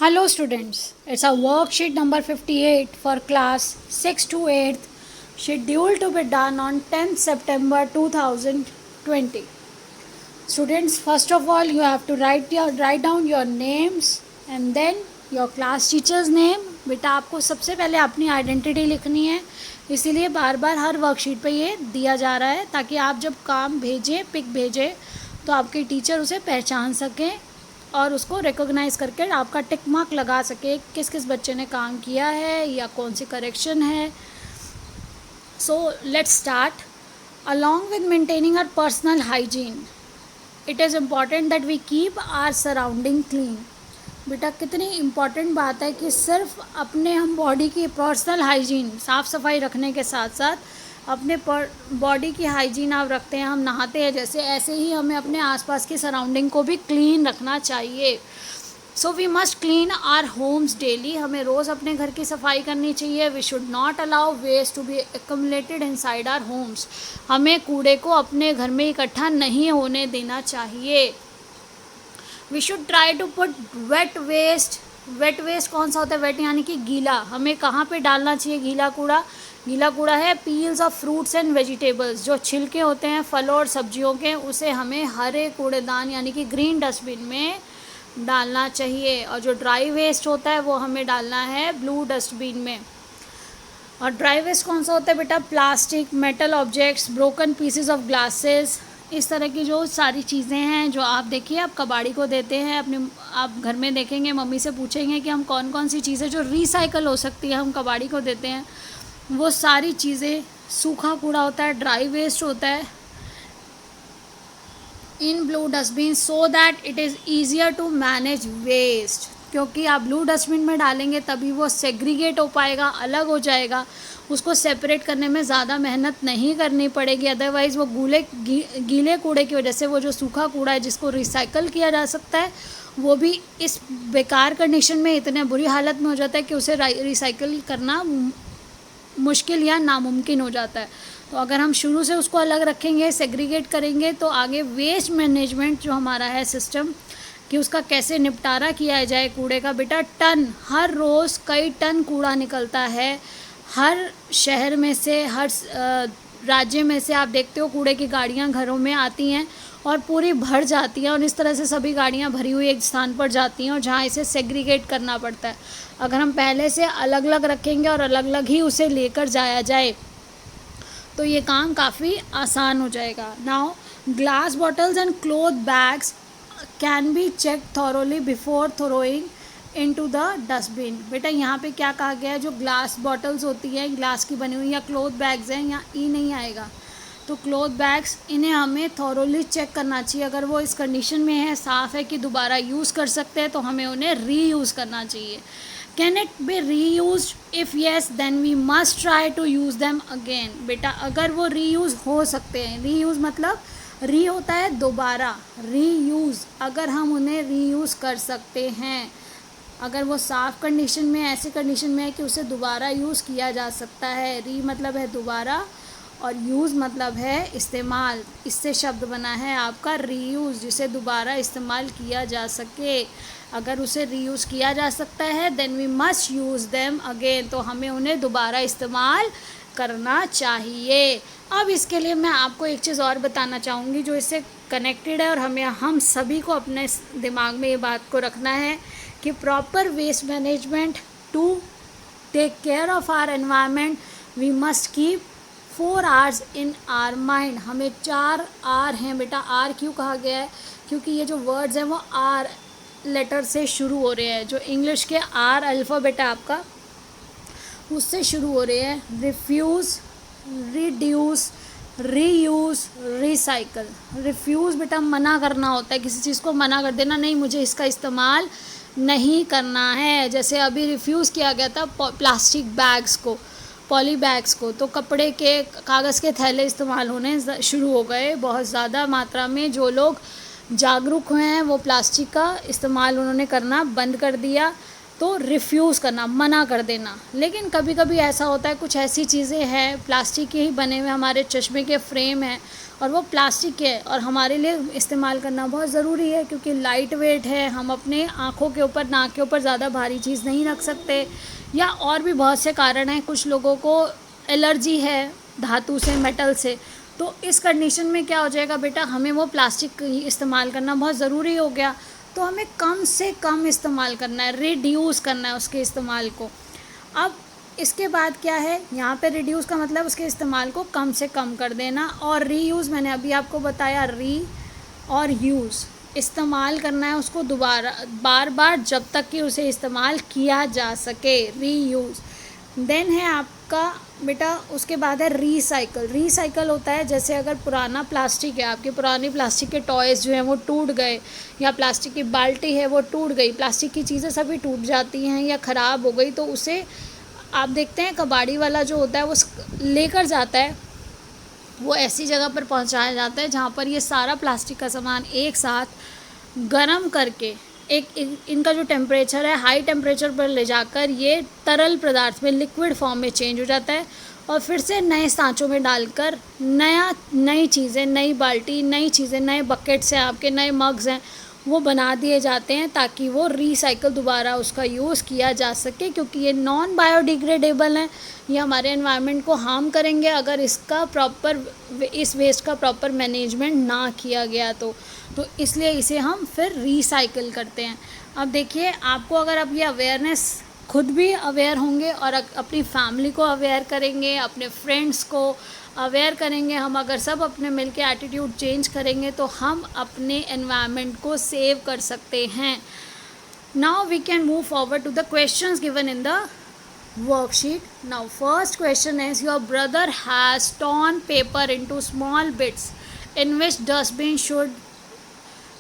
Hello students, it's a worksheet number 58 for class 6 to 8th, scheduled to be done on 10th September 2020. Students, first of all you have to write down your names and then your class teacher's name. बेटा आपको सबसे पहले अपनी identity लिखनी है, इसीलिए बार बार हर worksheet पे ये दिया जा रहा है ताकि आप जब काम भेजें, पिक भेजें तो आपके टीचर उसे पहचान सकें और उसको रिकॉग्नाइज़ करके आपका टिक मार्क लगा सके किस किस बच्चे ने काम किया है या कौन सी करेक्शन है. So let's start. Along with maintaining our personal hygiene it is important that we keep our surrounding clean. बेटा कितनी इम्पॉर्टेंट बात है कि सिर्फ अपने हम बॉडी की पर्सनल हाइजीन साफ़ सफाई रखने के साथ साथ अपने बॉडी की हाइजीन आप रखते हैं, हम नहाते हैं जैसे, ऐसे ही हमें अपने आसपास की सराउंडिंग को भी क्लीन रखना चाहिए. So we must clean our homes daily. हमें रोज़ अपने घर की सफाई करनी चाहिए. We should not allow waste to be accumulated inside our homes. हमें कूड़े को अपने घर में इकट्ठा नहीं होने देना चाहिए. We should try to put wet waste. Wet waste कौन सा होता है? वेट यानी कि गीला. हमें कहाँ पे डालना चाहिए गीला कूड़ा? गीला कूड़ा है peels of fruits and vegetables. जो छिलके होते हैं फलों और सब्जियों के, उसे हमें हरे कूड़ेदान यानी कि ग्रीन डस्टबिन में डालना चाहिए. और जो ड्राई वेस्ट होता है वो हमें डालना है ब्लू डस्टबिन में. और ड्राई वेस्ट कौन सा होता है बेटा? Plastic, metal objects, broken pieces of glasses, इस तरह की जो सारी चीज़ें हैं जो आप देखिए आप कबाड़ी को देते हैं अपने, आप घर में देखेंगे मम्मी से पूछेंगे कि हम कौन कौन सी चीज़ें जो रिसाइकल हो सकती है हम कबाड़ी को देते हैं, वो सारी चीज़ें सूखा कूड़ा होता है, ड्राई वेस्ट होता है in blue dustbin so that it is easier to manage waste. क्योंकि आप ब्लू डस्टबिन में डालेंगे तभी वो सेग्रीगेट हो पाएगा, अलग हो जाएगा. उसको सेपरेट करने में ज़्यादा मेहनत नहीं करनी पड़ेगी. अदरवाइज़ वो गीले कूड़े की वजह से वो जो सूखा कूड़ा है जिसको रिसाइकल किया जा सकता है वो भी इस बेकार कंडीशन में इतने बुरी हालत में हो जाता है कि उसे रिसाइकल करना मुश्किल या नामुमकिन हो जाता है. तो अगर हम शुरू से उसको अलग रखेंगे, सेग्रीगेट करेंगे, तो आगे वेस्ट मैनेजमेंट जो हमारा है सिस्टम कि उसका कैसे निपटारा किया जाए कूड़े का. बेटा टन, हर रोज़ कई टन कूड़ा निकलता है हर शहर में से, हर राज्य में से. आप देखते हो कूड़े की गाड़ियाँ घरों में आती हैं और पूरी भर जाती हैं और इस तरह से सभी गाड़ियाँ भरी हुई एक स्थान पर जाती हैं और जहाँ इसे सेग्रीगेट करना पड़ता है. अगर हम पहले से अलग अलग रखेंगे और अलग अलग ही उसे लेकर जाया जाए तो ये काम काफ़ी आसान हो जाएगा. Now glass bottles and cloth bags can be check thoroughly before throwing into the dustbin. बेटा यहाँ पे क्या कहा गया है? जो ग्लास बॉटल्स होती हैं ग्लास की बनी हुई या क्लॉथ बैग्स हैं, यहाँ ई नहीं आएगा, तो क्लॉथ बैग्स इन्हें हमें थॉरोली चेक करना चाहिए. अगर वो इस कंडीशन में है, साफ़ है कि दोबारा यूज़ कर सकते हैं, तो हमें उन्हें रीयूज़ करना चाहिए. Can it be reuse? If yes then we must try to use them again. बेटा अगर वो रीयूज़ हो सकते हैं, रीयूज़ मतलब री होता है दोबारा, रीयूज़, अगर हम उन्हें रीयूज़ कर सकते हैं, अगर वो साफ़ कंडीशन में, ऐसी कंडीशन में है कि उसे दोबारा यूज़ किया जा सकता है. री मतलब है दोबारा और यूज़ मतलब है इस्तेमाल. इससे शब्द बना है आपका रीयूज़, जिसे दोबारा इस्तेमाल किया जा सके. अगर उसे रीयूज़ किया जा सकता है then we must use them again, तो हमें उन्हें दोबारा इस्तेमाल करना चाहिए. अब इसके लिए मैं आपको एक चीज़ और बताना चाहूँगी जो इससे कनेक्टेड है और हम सभी को अपने दिमाग में ये बात को रखना है कि proper waste management to take care of our environment we must keep 4 R's in our mind. हमें 4 R हैं बेटा. R क्यों कहा गया है? क्योंकि ये जो वर्ड्स हैं वो R लेटर से शुरू हो रहे हैं. जो इंग्लिश के R अल्फ़ाबेट है आपका, उससे शुरू हो रहे हैं. Refuse, reduce, reuse, recycle. Refuse बेटा मना करना होता है, किसी चीज़ को मना कर देना, नहीं मुझे इसका इस्तेमाल नहीं करना है. जैसे अभी रिफ्यूज़ किया गया था प्लास्टिक बैग्स को, पॉली बैग्स को, तो कपड़े के, कागज़ के थैले इस्तेमाल होने शुरू हो गए बहुत ज़्यादा मात्रा में. जो लोग जागरूक हुए हैं वो प्लास्टिक का इस्तेमाल उन्होंने करना बंद कर दिया. तो रिफ्यूज़ करना, मना कर देना। लेकिन कभी कभी ऐसा होता है, कुछ ऐसी चीज़ें हैं, प्लास्टिक के ही बने हुए हमारे चश्मे के फ्रेम हैं और वो प्लास्टिक के है और हमारे लिए इस्तेमाल करना बहुत ज़रूरी है, क्योंकि लाइट वेट है, हम अपने आँखों के ऊपर, नाक के ऊपर ज़्यादा भारी चीज़ नहीं रख सकते, या और भी बहुत से कारण हैं। कुछ लोगों को एलर्जी है धातु से, मेटल से, तो इस कंडीशन में क्या हो जाएगा बेटा, हमें वो प्लास्टिक इस्तेमाल करना बहुत ज़रूरी हो गया। तो हमें कम से कम इस्तेमाल करना है, रिड्यूस करना है उसके इस्तेमाल को। अब इसके बाद क्या है, यहाँ पे रिड्यूस का मतलब उसके इस्तेमाल को कम से कम कर देना, और रीयूज़ मैंने अभी आपको बताया, री और यूज़, इस्तेमाल करना है उसको दोबारा, बार बार, जब तक कि उसे इस्तेमाल किया जा सके, रीयूज़। देन है आपका बेटा, उसके बाद है रीसाइकल। रीसाइकल होता है, जैसे अगर पुराना प्लास्टिक है, आपके पुरानी प्लास्टिक के टॉयज़ जो हैं वो टूट गए, या प्लास्टिक की बाल्टी है वो टूट गई, प्लास्टिक की चीज़ें सभी टूट जाती हैं या ख़राब हो गई, तो उसे आप देखते हैं कबाड़ी वाला जो होता है वो लेकर जाता है, वो ऐसी जगह पर पहुंचाया जाता है जहाँ पर ये सारा प्लास्टिक का सामान एक साथ गर्म करके, इनका जो टेम्परेचर है, हाई टेम्परेचर पर ले जाकर ये तरल पदार्थ में, लिक्विड फॉर्म में चेंज हो जाता है, और फिर से नए सांचों में डालकर नई चीज़ें, नई बाल्टी, नई चीज़ें, नए बकेट्स हैं आपके, नए मग्स हैं, वो बना दिए जाते हैं, ताकि वो रीसाइकल दोबारा उसका यूज़ किया जा सके, क्योंकि ये नॉन बायोडिग्रेडेबल हैं, ये हमारे एनवायरनमेंट को हार्म करेंगे अगर इस वेस्ट का प्रॉपर मैनेजमेंट ना किया गया तो इसलिए इसे हम फिर रीसाइकिल करते हैं। अब देखिए, आपको अगर अब ये अवेयरनेस, खुद भी अवेयर होंगे और अपनी फैमिली को अवेयर करेंगे, अपने फ्रेंड्स को अवेयर करेंगे, हम अगर सब अपने मिल के एटीट्यूड चेंज करेंगे तो हम अपने एनवायरनमेंट को सेव कर सकते हैं। Now we can move forward to the questions given in the worksheet. Now first question is, your brother has torn paper into small bits, in which dustbin should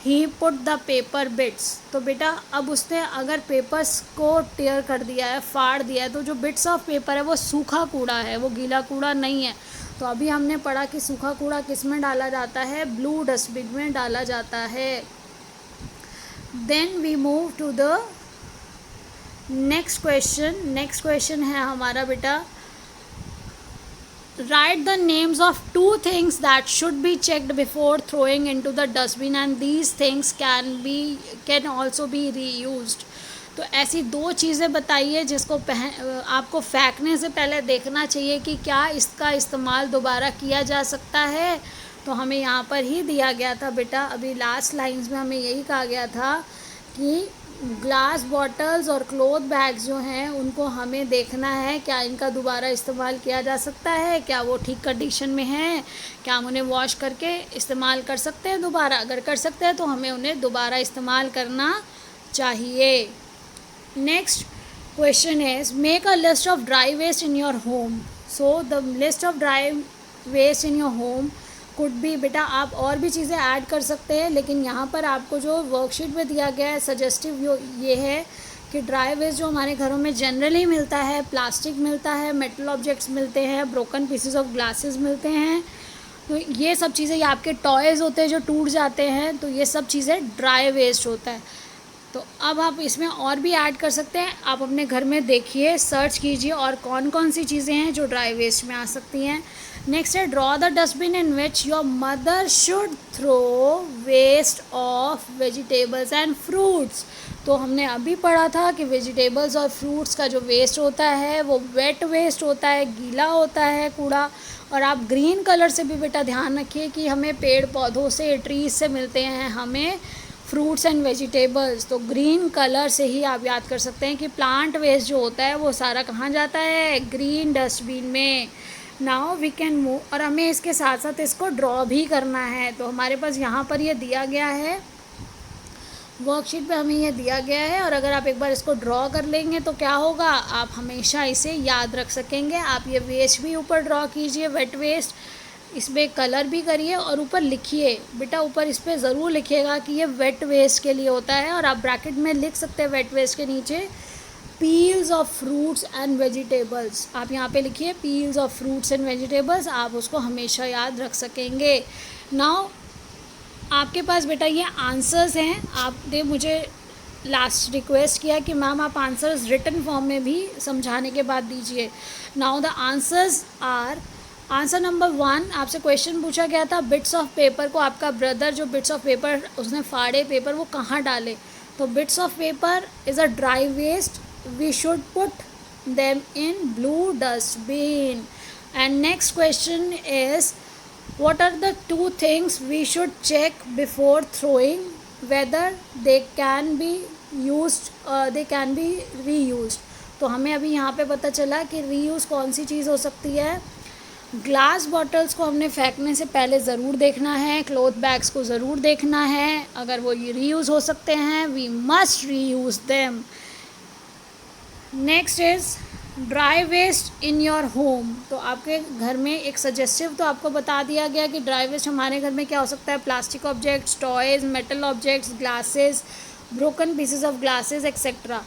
he put the paper bits? तो बेटा, अब उसने अगर papers को टेयर कर दिया है, फाड़ दिया है, तो जो बिट्स ऑफ पेपर है वो सूखा कूड़ा है, वो गीला कूड़ा नहीं है। तो अभी हमने पढ़ा कि सूखा कूड़ा किस में डाला जाता है, ब्लू डस्टबिन में डाला जाता है। Then we move to the next question है हमारा बेटा, write the names of 2 things that should be checked before throwing into the dustbin and these things can also be reused. तो ऐसी 2 चीज़ें बताइए जिसको आपको फेंकने से पहले देखना चाहिए कि क्या इसका इस्तेमाल दोबारा किया जा सकता है। तो हमें यहाँ पर ही दिया गया था बेटा, अभी लास्ट लाइंस में हमें यही कहा गया था कि ग्लास बॉटल्स और क्लॉथ बैग्स जो हैं उनको हमें देखना है क्या इनका दोबारा इस्तेमाल किया जा सकता है, क्या वो ठीक कंडीशन में हैं, क्या हम उन्हें वॉश करके इस्तेमाल कर सकते हैं दोबारा। अगर कर सकते हैं तो हमें उन्हें दोबारा इस्तेमाल करना चाहिए। Next question is, make a list of dry waste in your home. So the list of dry waste in your home could be, बेटा आप और भी चीज़ें ऐड कर सकते हैं, लेकिन यहाँ पर आपको जो वर्कशीट में दिया गया है सजेस्टिव ये है कि ड्राई वेस्ट जो हमारे घरों में जनरली मिलता है, प्लास्टिक मिलता है, मेटल ऑब्जेक्ट्स मिलते हैं, ब्रोकन पीसेस ऑफ ग्लासेस मिलते हैं, तो ये सब चीज़ें, ये आपके टॉयज़ होते हैं जो टूट जाते हैं, तो ये सब चीज़ें ड्राई वेस्ट होता है। तो अब आप इसमें और भी ऐड कर सकते हैं, आप अपने घर में देखिए, सर्च कीजिए और कौन कौन सी चीज़ें हैं जो ड्राई वेस्ट में आ सकती हैं। नेक्स्ट है, draw the dustbin in which your mother should throw waste of vegetables and fruits. तो हमने अभी पढ़ा था कि वेजिटेबल्स और फ्रूट्स का जो वेस्ट होता है वो वेट वेस्ट होता है, गीला होता है कूड़ा। और आप ग्रीन कलर से भी बेटा ध्यान रखिए कि हमें पेड़ पौधों से, ट्रीज से मिलते हैं हमें फ्रूट्स एंड वेजिटेबल्स, तो ग्रीन कलर से ही आप याद कर सकते हैं कि प्लांट वेस्ट जो होता है वो सारा कहाँ जाता है, ग्रीन डस्टबिन में। नाउ वी कैन मूव, और हमें इसके साथ साथ इसको ड्रॉ भी करना है। तो हमारे पास यहाँ पर ये दिया गया है, वर्कशीट पे हमें ये दिया गया है, और अगर आप एक बार इसको ड्रॉ कर लेंगे तो क्या होगा, आप हमेशा इसे याद रख सकेंगे। आप ये वेस्ट भी ऊपर ड्रॉ कीजिए, वेट वेस्ट, इसमें कलर भी करिए और ऊपर लिखिए बेटा, ऊपर इस पर ज़रूर लिखिएगा कि ये वेट वेस्ट के लिए होता है, और आप ब्रैकेट में लिख सकते हैं वेट वेस्ट के नीचे peels of fruits and vegetables. आप यहाँ पे लिखिए peels of fruits and vegetables, आप उसको हमेशा याद रख सकेंगे। नाउ आपके पास बेटा ये आंसर्स हैं, आपने मुझे लास्ट रिक्वेस्ट किया कि मैम आप आंसर्स रिटन फॉर्म में भी समझाने के बाद दीजिए। Now the answers are, answer number 1, आपसे क्वेश्चन पूछा गया था बिट्स ऑफ पेपर को आपका ब्रदर जो बिट्स ऑफ पेपर उसने फाड़े पेपर वो कहाँ डाले। तो bits of paper is a dry waste, we should put them in blue dustbin. And next question is, what are the 2 things we should check before throwing whether they can be used, they can be reused। तो हमें अभी यहाँ पे पता चला कि reuse कौन सी चीज़ हो सकती है। ग्लास बॉटल्स को हमने फेंकने से पहले ज़रूर देखना है, क्लॉथ बैग्स को ज़रूर देखना है, अगर वो रीयूज़ हो सकते हैं we must reuse them. Next is dry waste in your home. तो आपके घर में एक सजेस्टिव तो आपको बता दिया गया कि ड्राई वेस्ट हमारे घर में क्या हो सकता है, plastic objects, toys, metal objects, glasses, broken pieces of glasses etcetera.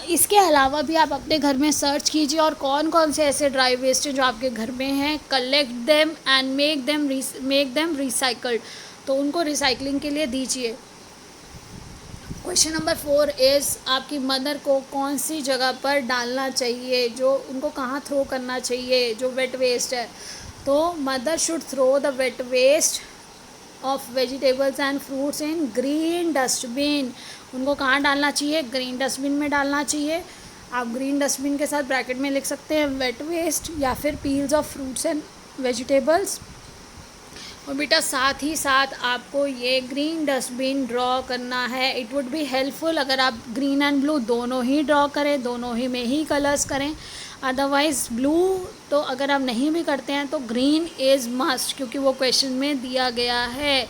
इसके अलावा भी आप अपने घर में सर्च कीजिए और कौन कौन से ऐसे ड्राई वेस्ट हैं जो आपके घर में हैं, collect them and make them recycled. तो उनको रिसाइकलिंग के लिए दीजिए। क्वेश्चन नंबर 4 इज़, आपकी मदर को कौन सी जगह पर डालना चाहिए, जो उनको कहाँ थ्रो करना चाहिए जो वेट वेस्ट है। तो mother should throw the wet waste of vegetables and fruits in green dustbin. उनको कहाँ डालना चाहिए, ग्रीन डस्टबिन में डालना चाहिए। आप ग्रीन डस्टबिन के साथ ब्रैकेट में लिख सकते हैं वेट वेस्ट या फिर peels of fruits and vegetables. और बेटा साथ ही साथ आपको ये ग्रीन डस्टबिन ड्रॉ करना है। इट वुड बी हेल्पफुल अगर आप ग्रीन एंड ब्लू दोनों ही ड्रॉ करें, दोनों ही में ही कलर्स करें। अदरवाइज़ ब्लू तो अगर आप नहीं भी करते हैं तो ग्रीन इज़ मस्ट, क्योंकि वो क्वेश्चन में दिया गया है।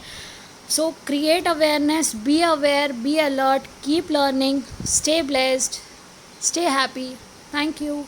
सो create awareness, be aware, be alert, keep learning, stay blessed, stay happy. Thank you.